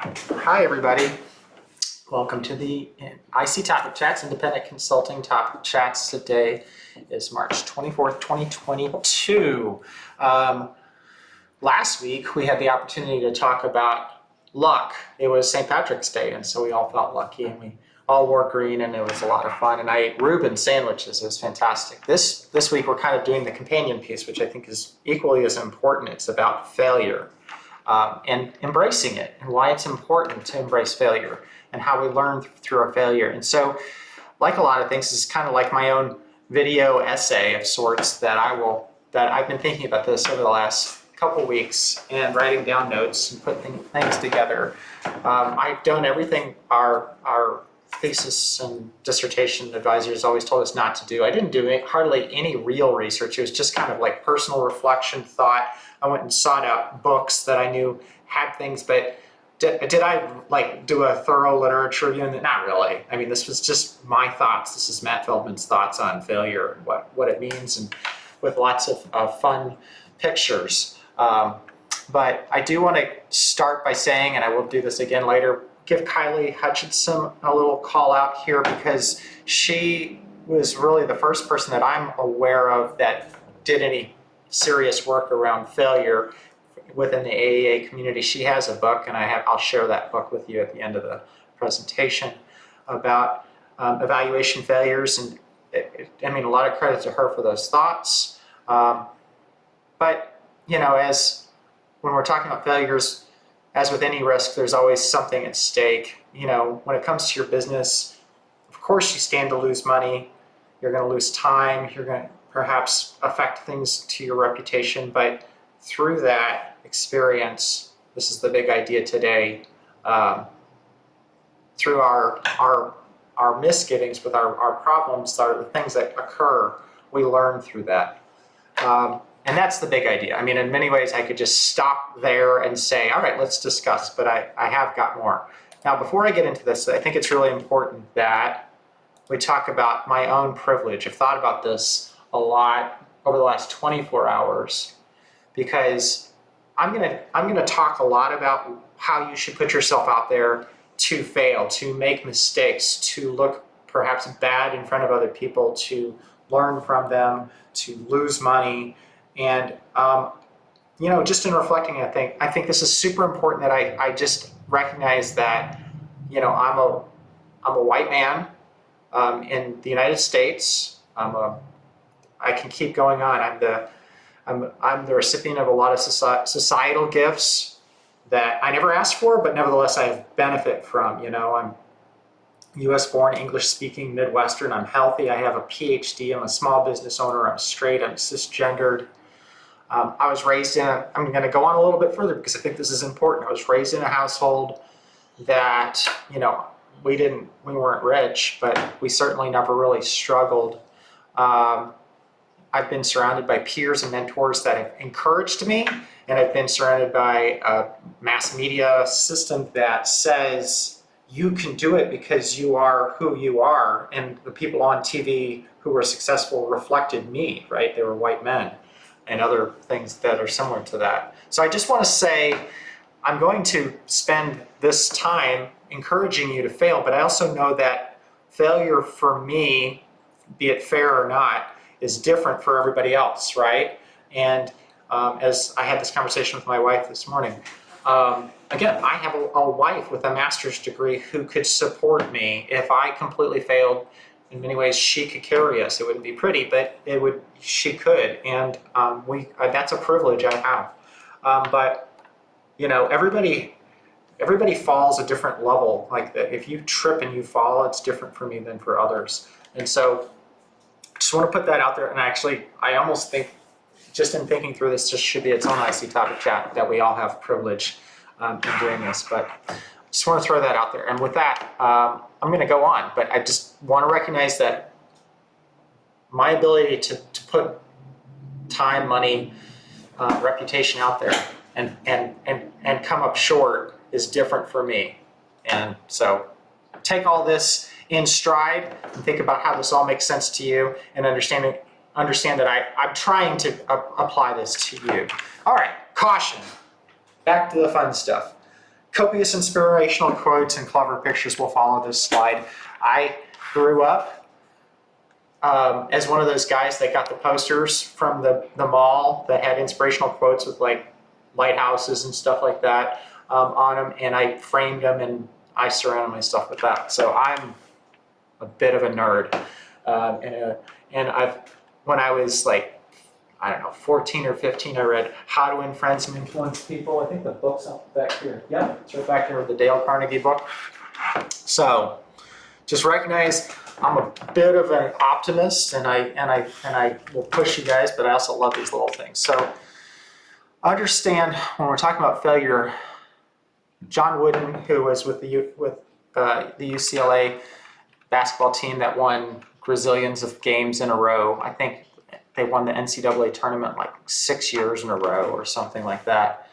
Hi, everybody. Welcome to the IC Topic Chats, Independent Consulting Topic Chats. Today is March 24th, 2022. Last week, we had the opportunity to talk about luck. It was St. Patrick's Day, and so we all felt lucky, and we all wore green, and it was a lot of fun. And I ate Reuben sandwiches. It was fantastic. This week, we're kind of doing the companion piece, which I think is equally as important. It's about failure. And embracing it, and why it's important to embrace failure, and how we learn through our failure. And so, like a lot of things, it's kind of like my own video essay of sorts that I've been thinking about this over the last couple weeks and writing down notes and putting things together. I've done everything our thesis and dissertation advisors always told us not to do. I didn't do hardly any real research. It was just kind of like personal reflection, thought. I went and sought out books that I knew had things, but did I like do a thorough literature review? Not really. I mean, this was just my thoughts. This is Matt Feldman's thoughts on failure and what it means, and with lots of fun pictures. But I do want to start by saying, and I will do this again later, give Kylie Hutchinson a little call out here, because she was really the first person that I'm aware of that did any serious work around failure within the AEA community. She has a book, and I'll share that book with you at the end of the presentation, about evaluation failures. And I mean, a lot of credit to her for those thoughts. But you know, when we're talking about failures, as with any risk, there's always something at stake. You know, when it comes to your business, of course you stand to lose money. You're going to lose time. You're going to perhaps affect things to your reputation. But through that experience, this is the big idea today, through our misgivings with our problems, are the things that occur, we learn through that. And that's the big idea. I mean, in many ways, I could just stop there and say, all right, let's discuss, but I have got more. Now, before I get into this, I think it's really important that we talk about my own privilege. I've thought about this a lot over the last 24 hours, because I'm gonna talk a lot about how you should put yourself out there to fail, to make mistakes, to look perhaps bad in front of other people, to learn from them, to lose money. And you know, just in reflecting, I think this is super important that I just recognize that, you know, I'm a white man in the United States. I can keep going on. I'm the recipient of a lot of societal gifts that I never asked for, but nevertheless I benefit from. You know, I'm U.S. born, English speaking, Midwestern. I'm healthy. I have a PhD. I'm a small business owner. I'm straight. I'm cisgendered. I was raised in I'm going to go on a little bit further because I think this is important. I was raised in a household that, you know, we weren't rich, but we certainly never really struggled. I've been surrounded by peers and mentors that have encouraged me, and I've been surrounded by a mass media system that says you can do it because you are who you are. And the people on TV who were successful reflected me, right? They were white men, and other things that are similar to that. So I just want to say, I'm going to spend this time encouraging you to fail, but I also know that failure for me, be it fair or not, is different for everybody else, right? And as I had this conversation with my wife this morning, again, I have a wife with a master's degree who could support me. If I completely failed, in many ways, she could carry us. It wouldn't be pretty, but she could, and that's a privilege I have. But you know, everybody falls a different level. Like if you trip and you fall, it's different for me than for others. And so, just want to put that out there. And actually, I almost think, just in thinking through this, just should be its own IC topic chat, that we all have privilege in doing this. But just want to throw that out there. And with that, I'm going to go on, but I just want to recognize that my ability to put time, money, reputation out there and come up short is different for me. And so take all this in stride and think about how this all makes sense to you, and understand that I'm trying to apply this to you. All right, caution. Back to the fun stuff. Copious inspirational quotes and clever pictures will follow this slide. I grew up as one of those guys that got the posters from the mall that had inspirational quotes with like lighthouses and stuff like that on them, and I framed them and I surrounded myself with that. So I'm a bit of a nerd, when I was like, I don't know, 14 or 15, I read How to Win Friends and Influence People. I think the book's up back here. Yeah, it's right back there with the Dale Carnegie book. So just recognize I'm a bit of an optimist, and I will push you guys, but I also love these little things. So understand when we're talking about failure, John Wooden, who was with the UCLA basketball team that won gazillions of games in a row. I think they won the NCAA tournament like 6 years in a row or something like that.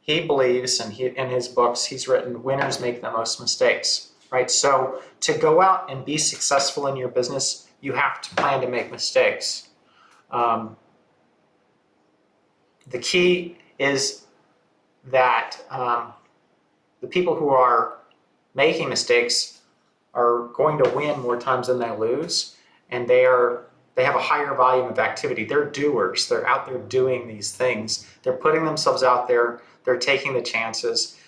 He believes, and in his books, he's written, winners make the most mistakes, right? So to go out and be successful in your business, you have to plan to make mistakes. The key is that the people who are making mistakes are going to win more times than they lose, and they have a higher volume of activity. They're doers. They're out there doing these things. They're putting themselves out there. They're taking the chances.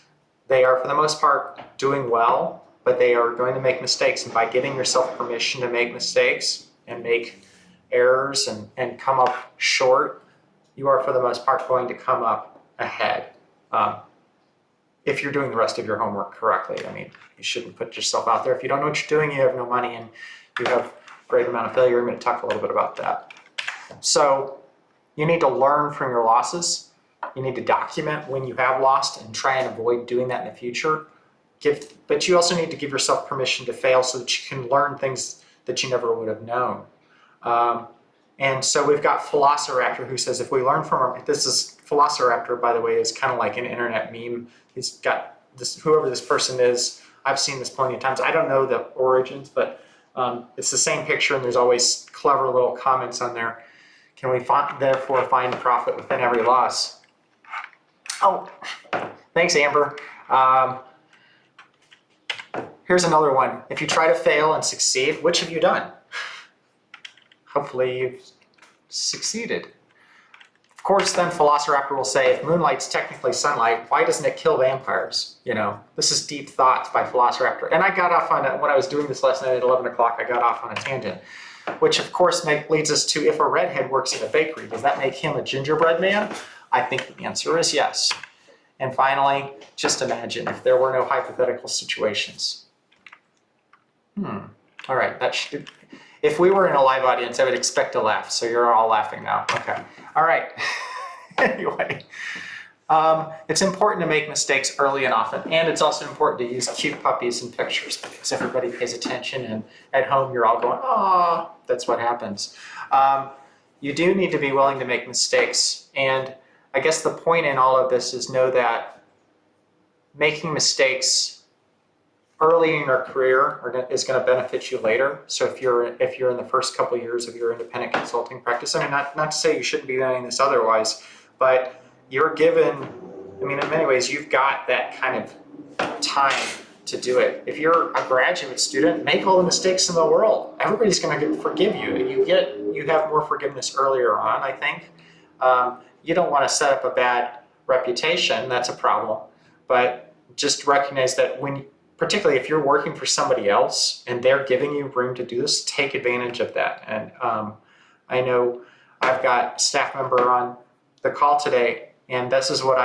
They are, for the most part, doing well, but they are going to make mistakes. And by giving yourself permission to make mistakes and make errors and come up short, you are, for the most part, going to come up ahead. If you're doing the rest of your homework correctly. I mean, you shouldn't put yourself out there. If you don't know what you're doing, you have no money, and you have a great amount of failure. I'm going to talk a little bit about that. So you need to learn from your losses. You need to document when you have lost and try and avoid doing that in the future. But you also need to give yourself permission to fail so that you can learn things that you never would have known. And so we've got Velociraptor, who says, if we learn from our, this is, Velociraptor, by the way, is kind of like an internet meme. He's got this, whoever this person is, I've seen this plenty of times. I don't know the origins, but it's the same picture, and there's always clever little comments on there. Can we therefore find profit within every loss? Oh, thanks, Amber. Here's another one. If you try to fail and succeed, which have you done? Hopefully you've succeeded. Of course, then Velociraptor will say, if moonlight's technically sunlight, why doesn't it kill vampires? You know, this is deep thoughts by Velociraptor. And I got off on when I was doing this last night at 11 o'clock, I got off on a tangent, which of course leads us to, if a redhead works in a bakery, does that make him a gingerbread man? I think the answer is yes. And finally, just imagine if there were no hypothetical situations. All right, that should, if we were in a live audience, I would expect a laugh, so you're all laughing now. Okay, all right. Anyway, it's important to make mistakes early and often, and it's also important to use cute puppies and pictures because everybody pays attention, and at home you're all going, oh, that's what happens. You do need to be willing to make mistakes, and I guess the point in all of this is know that making mistakes early in your career is going to benefit you later. So if you're in the first couple of years of your independent consulting practice, I mean, not to say you shouldn't be doing this otherwise, but you're given, I mean, in many ways, you've got that kind of time to do it. If you're a graduate student, make all the mistakes in the world. Everybody's going to forgive you. You have more forgiveness earlier on, I think. You don't want to set up a bad reputation. That's a problem. But just recognize that particularly if you're working for somebody else and they're giving you room to do this, take advantage of that. And I know I've got a staff member on the call today, and this is what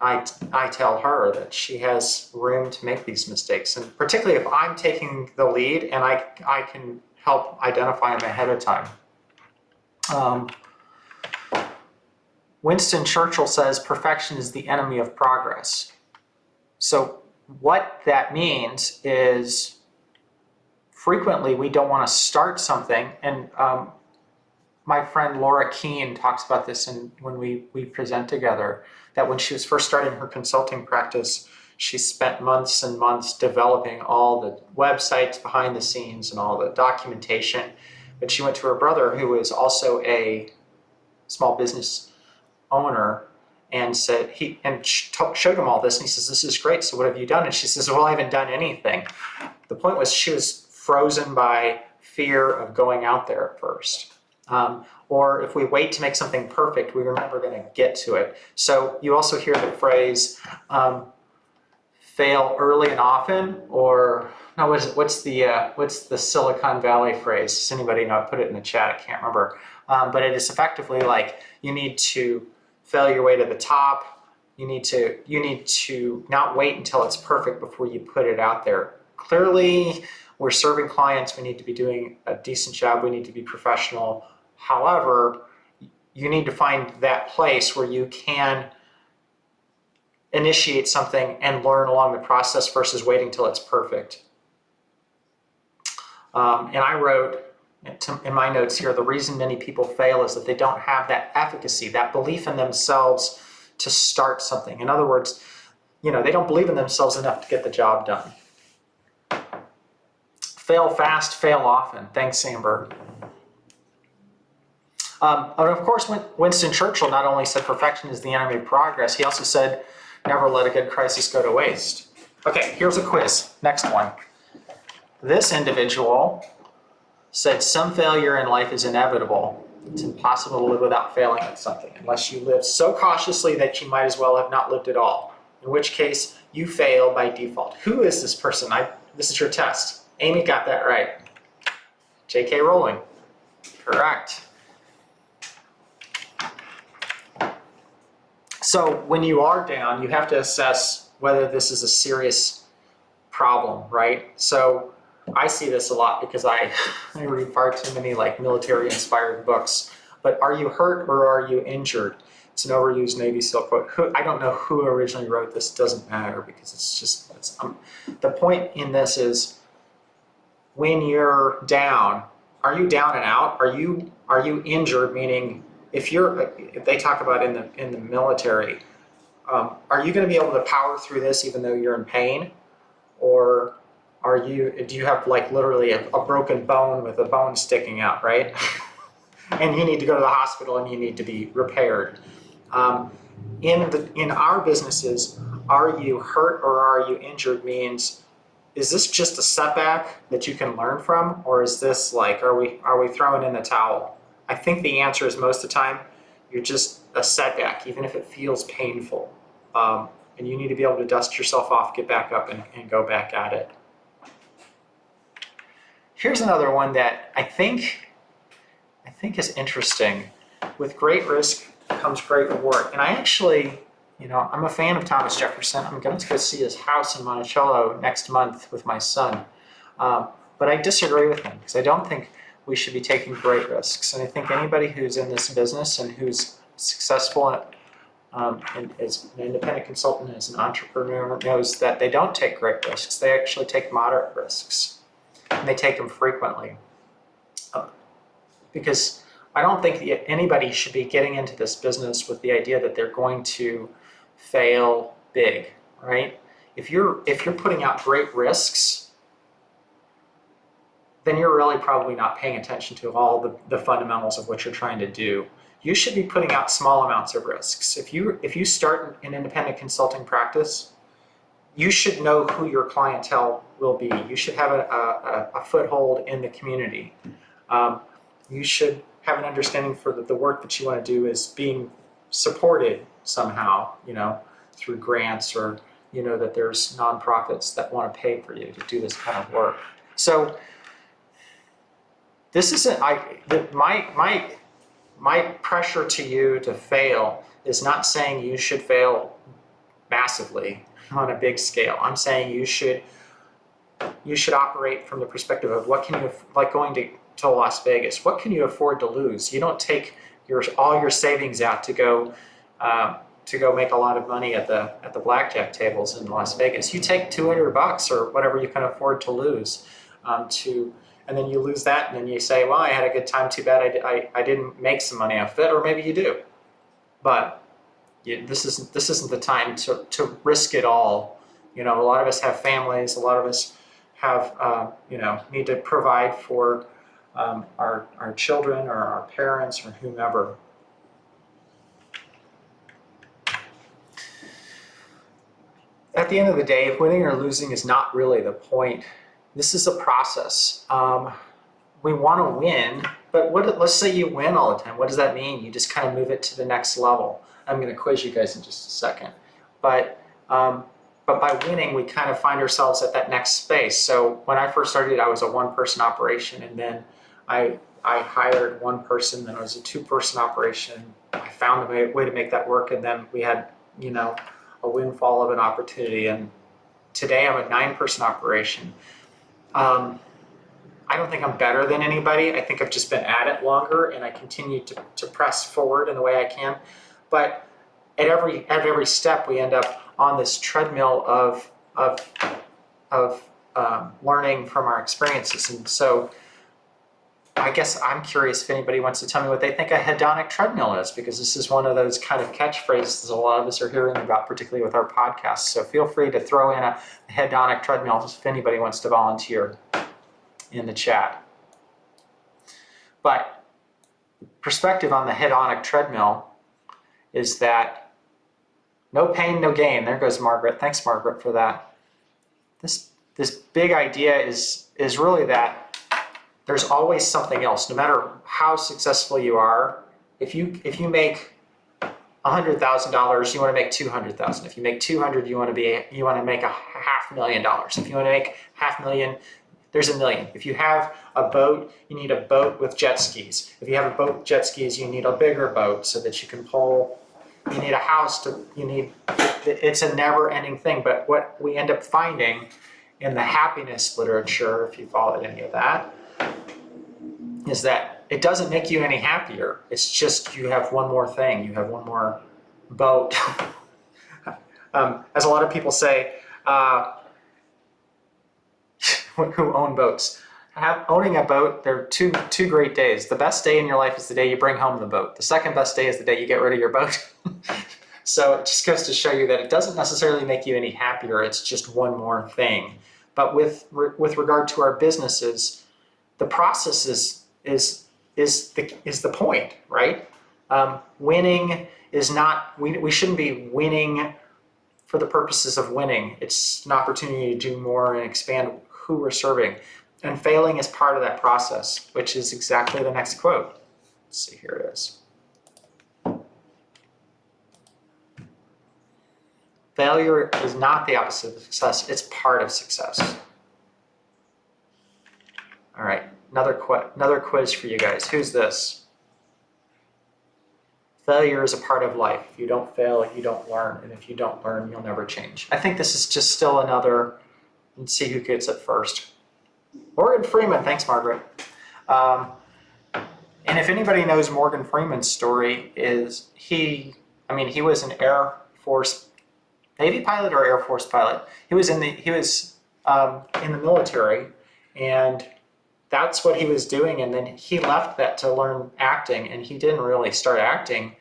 I tell her, that she has room to make these mistakes. And particularly if I'm taking the lead and I can help identify them ahead of time. Winston Churchill says, perfection is the enemy of progress. So what that means is frequently we don't want to start something, and my friend Laura Keene talks about this when we present together, that when she was first starting her consulting practice, she spent months and months developing all the websites behind the scenes and all the documentation. But she went to her brother, who was also a small business owner, and said showed him all this, and he says, "This is great. So what have you done?" And she says, "Well, I haven't done anything." The point was she was frozen by fear of going out there at first. Or if we wait to make something perfect, we were never going to get to it. So you also hear the phrase, fail early and often, or no, what's the Silicon Valley phrase? Does anybody know? Put it in the chat. I can't remember. But it is effectively like you need to fail your way to the top. You need to not wait until it's perfect before you put it out there. Clearly, we're serving clients. We need to be doing a decent job. We need to be professional. However, you need to find that place where you can initiate something and learn along the process versus waiting till it's perfect. And I wrote in my notes here, the reason many people fail is that they don't have that efficacy, that belief in themselves to start something. In other words, they don't believe in themselves enough to get the job done. Fail fast, fail often. Thanks, Amber. And of course, Winston Churchill not only said perfection is the enemy of progress, he also said, never let a good crisis go to waste. Okay, here's a quiz. Next one. This individual said, some failure in life is inevitable. It's impossible to live without failing at something, unless you live so cautiously that you might as well have not lived at all, in which case you fail by default. Who is this person? This is your test. Amy got that right. J.K. Rowling. Correct. So when you are down, you have to assess whether this is a serious problem, right? So I see this a lot because I read far too many military-inspired books. But are you hurt or are you injured? It's an overused Navy SEAL quote. I don't know who originally wrote this. It doesn't matter because the point in this is when you're down, are you down and out? Are you injured? Meaning, if they talk about in the military, are you going to be able to power through this even though you're in pain, or do you have literally a broken bone with a bone sticking out, right? And you need to go to the hospital and you need to be repaired. In our businesses, are you hurt or are you injured means, is this just a setback that you can learn from, or is this are we throwing in the towel? I think the answer is most of the time, you're just a setback, even if it feels painful. And you need to be able to dust yourself off, get back up, and go back at it. Here's another one that I think is interesting. With great risk comes great reward. And I actually, I'm a fan of Thomas Jefferson. I'm going to go see his house in Monticello next month with my son. But I disagree with him because I don't think we should be taking great risks. And I think anybody who's in this business and who's successful and as an independent consultant, as an entrepreneur, knows that they don't take great risks. They actually take moderate risks. And they take them frequently. Because I don't think anybody should be getting into this business with the idea that they're going to fail big, right? If you're putting out great risks, then you're really probably not paying attention to all the fundamentals of what you're trying to do. You should be putting out small amounts of risks. If you start an independent consulting practice, you should know who your clientele will be. You should have a foothold in the community. You should have an understanding for the work that you want to do is being supported somehow, through grants, or that there's nonprofits that want to pay for you to do this kind of work. So this isn't my pressure to you to fail is not saying you should fail massively on a big scale. I'm saying you should operate from the perspective of what can you, going to Las Vegas, what can you afford to lose? You don't take all your savings out to go make a lot of money at the blackjack tables in Las Vegas. You take $200 or whatever you can afford to lose, and then you lose that, and then you say, well, I had a good time, too bad I didn't make some money off it, or maybe you do. But this isn't the time to risk it all. A lot of us have families, a lot of us have need to provide for our children or our parents or whomever. at the end of the day, winning or losing is not really the point. This is a process. We want to win, but let's say you win all the time. What does that mean? You just kind of move it to the next level. I'm going to quiz you guys in just a second. But by winning, we kind of find ourselves at that next space. So when I first started, I was a one-person operation, and then I hired one person, then it was a two-person operation. I found a way to make that work, and then we had, a windfall of an opportunity. And today I'm a 9-person operation. I don't think I'm better than anybody. I think I've just been at it longer, and I continue to press forward in the way I can. But at every step, we end up on this treadmill of learning from our experiences. And so I guess I'm curious if anybody wants to tell me what they think a hedonic treadmill is, because this is one of those kind of catchphrases a lot of us are hearing about, particularly with our podcasts. So feel free to throw in a hedonic treadmill if anybody wants to volunteer in the chat. But perspective on the hedonic treadmill is that no pain, no gain. There goes Margaret. Thanks, Margaret, for that. This big idea is really that there's always something else. No matter how successful you are, if you make $100,000, you want to make 200,000. If you make 200, you want to make $500,000. If you want to make $500,000, there's $1 million. If you have a boat, you need a boat with jet skis. If you have a boat with jet skis, you need a bigger boat so that you can pull. You need a house it's a never-ending thing. But what we end up finding in the happiness literature, if you followed any of that, is that it doesn't make you any happier. It's just you have one more thing. You have one more boat. As a lot of people say, who own boats, owning a boat, there are two great days. The best day in your life is the day you bring home the boat. The second best day is the day you get rid of your boat. So it just goes to show you that it doesn't necessarily make you any happier. It's just one more thing. But with regard to our businesses, the process is the point, right? Winning is not, we shouldn't be winning for the purposes of winning. It's an opportunity to do more and expand who we're serving. And failing is part of that process, which is exactly the next quote. Let's see, here it is. Failure is not the opposite of success, it's part of success. All right, another quiz for you guys. Who's this? Failure is a part of life. If you don't fail, you don't learn. And if you don't learn, you'll never change. I think this is just still another, let's see who gets it first. Morgan Freeman, thanks, Margaret. And if anybody knows Morgan Freeman's story, he was an Air Force, Navy pilot or Air Force pilot. He was in the military, and that's what he was doing. And then he left that to learn acting, and he didn't really start acting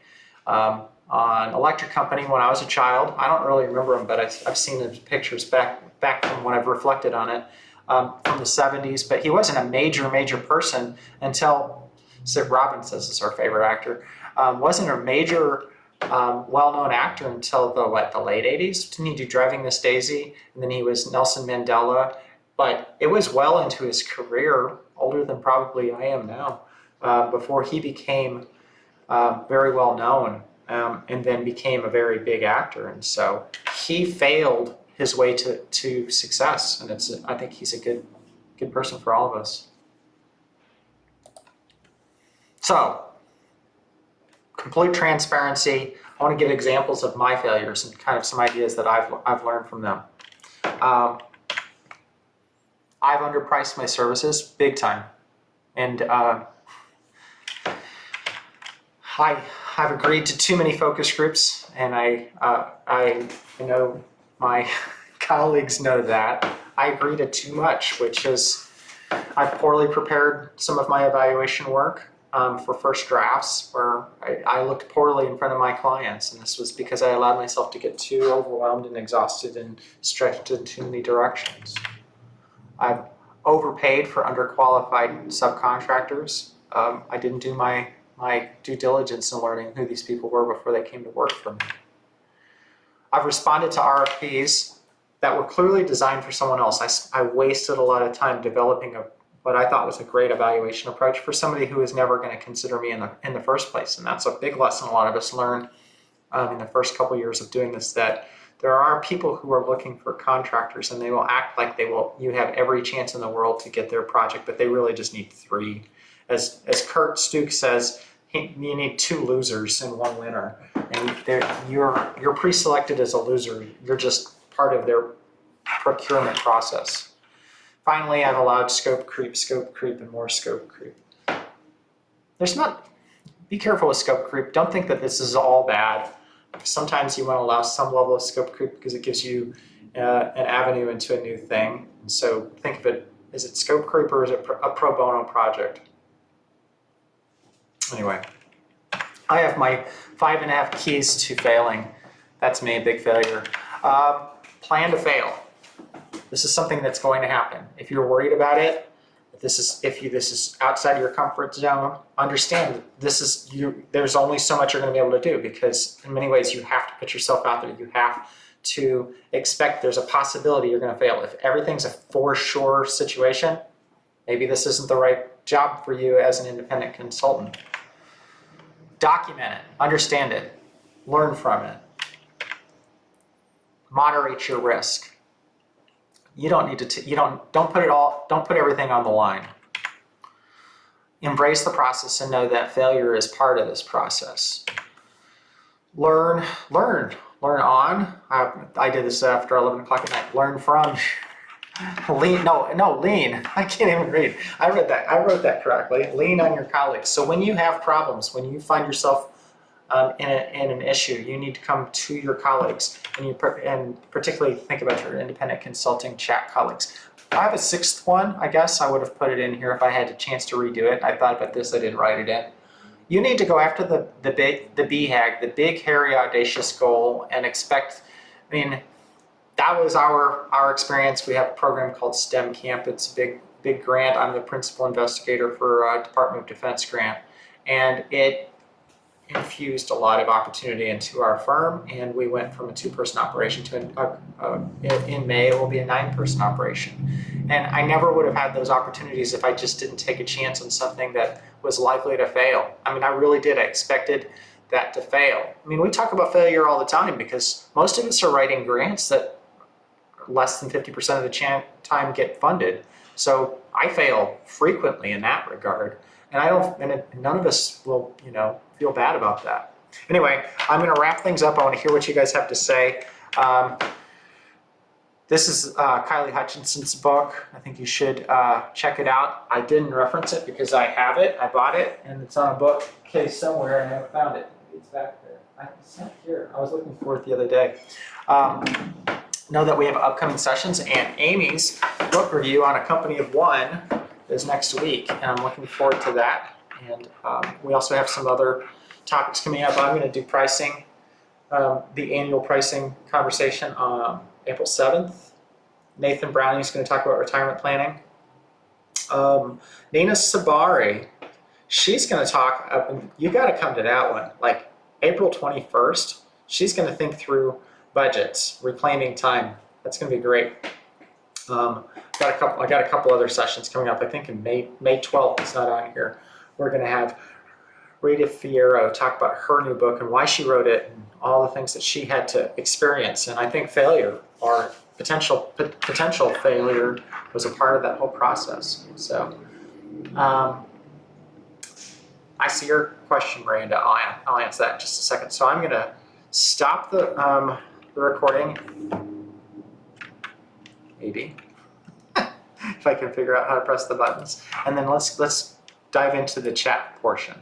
on Electric Company when I was a child. I don't really remember him, but I've seen the pictures back from when I've reflected on it from the 70s. But he wasn't a major person until Sid Robinson is our favorite actor. Wasn't a major well-known actor until the late 80s. Didn't he do Driving Miss Daisy? And then he was Nelson Mandela. But it was well into his career, older than probably I am now, before he became very well known and then became a very big actor. And so he failed his way to success. And I think he's a good person for all of us. So, complete transparency. I want to give examples of my failures and kind of some ideas that I've learned from them. I've underpriced my services big time, and I've agreed to too many focus groups, and I know my colleagues know that. I agree to too much, which is I've poorly prepared some of my evaluation work for first drafts, where I looked poorly in front of my clients, and this was because I allowed myself to get too overwhelmed and exhausted and stretched in too many directions. I've overpaid for underqualified subcontractors. I didn't do my due diligence in learning who these people were before they came to work for me. I've responded to RFPs that were clearly designed for someone else. I wasted a lot of time developing what I thought was a great evaluation approach for somebody who was never going to consider me in the first place. And that's a big lesson a lot of us learn in the first couple years of doing this, that there are people who are looking for contractors, and they will act like you have every chance in the world to get their project, but they really just need 3. As Kurt Stuke says, you need 2 losers and 1 winner. And you're pre-selected as a loser. You're just part of their procurement process. Finally, I've allowed scope creep, and more scope creep. Be careful with scope creep. Don't think that this is all bad. Sometimes you want to allow some level of scope creep because it gives you an avenue into a new thing. And so think of it, is it scope creep or is it a pro bono project? Anyway, I have my 5.5 keys to failing. That's me, a big failure. Plan to fail. This is something that's going to happen. If you're worried about it, if this is outside your comfort zone, understand that there's only so much you're going to be able to do, because in many ways you have to put yourself out there. You have to expect there's a possibility you're going to fail. If everything's a for sure situation, maybe this isn't the right job for you as an independent consultant. Document it, understand it, learn from it. Moderate your risk. You don't need to, don't put everything on the line. Embrace the process and know that failure is part of this process. Learn on. I did this after 11 o'clock at night. Learn from. Lean. I can't even read. I wrote that correctly. Lean on your colleagues. So when you have problems, when you find yourself in an issue, you need to come to your colleagues, and particularly think about your independent consulting chat colleagues. I have a 6th one. I guess I would have put it in here if I had a chance to redo it. I thought about this. I didn't write it in. You need to go after the BHAG, the big, hairy, audacious goal, and expect. I mean, that was our experience. We have a program called STEM Camp. It's a big grant. I'm the principal investigator for a Department of Defense grant, and it infused a lot of opportunity into our firm, and we went from a 2-person operation to in May it will be a 9-person operation. And I never would have had those opportunities if I just didn't take a chance on something that was likely to fail. I mean, I really did. I expected that to fail. I mean, we talk about failure all the time because most of us are writing grants that less than 50% of the time get funded. So I fail frequently in that regard. And none of us will, feel bad about that. Anyway, I'm going to wrap things up. I want to hear what you guys have to say. This is Kylie Hutchinson's book. I think you should check it out. I didn't reference it because I have it. I bought it, and it's on a bookcase somewhere, and I haven't found it. It's back there. It's not here. I was looking for it the other day. Know that we have upcoming sessions, and Amy's book review on A Company of One is next week, and I'm looking forward to that. And we also have some other topics coming up. I'm going to do pricing, the annual pricing conversation on April 7th. Nathan Browning is going to talk about retirement planning. Nina Sabari, she's going to talk, you got to come to that one, like April 21st. She's going to think through budgets, reclaiming time. That's going to be great. I got a couple other sessions coming up. I think in May 12th, it's not on here. We're going to have Rita Fierro talk about her new book and why she wrote it and all the things that she had to experience. And I think failure or potential failure was a part of that whole process. So I see your question, Miranda. I'll answer that in just a second. So I'm going to stop the recording. Maybe. If I can figure out how to press the buttons. And then let's dive into the chat portion.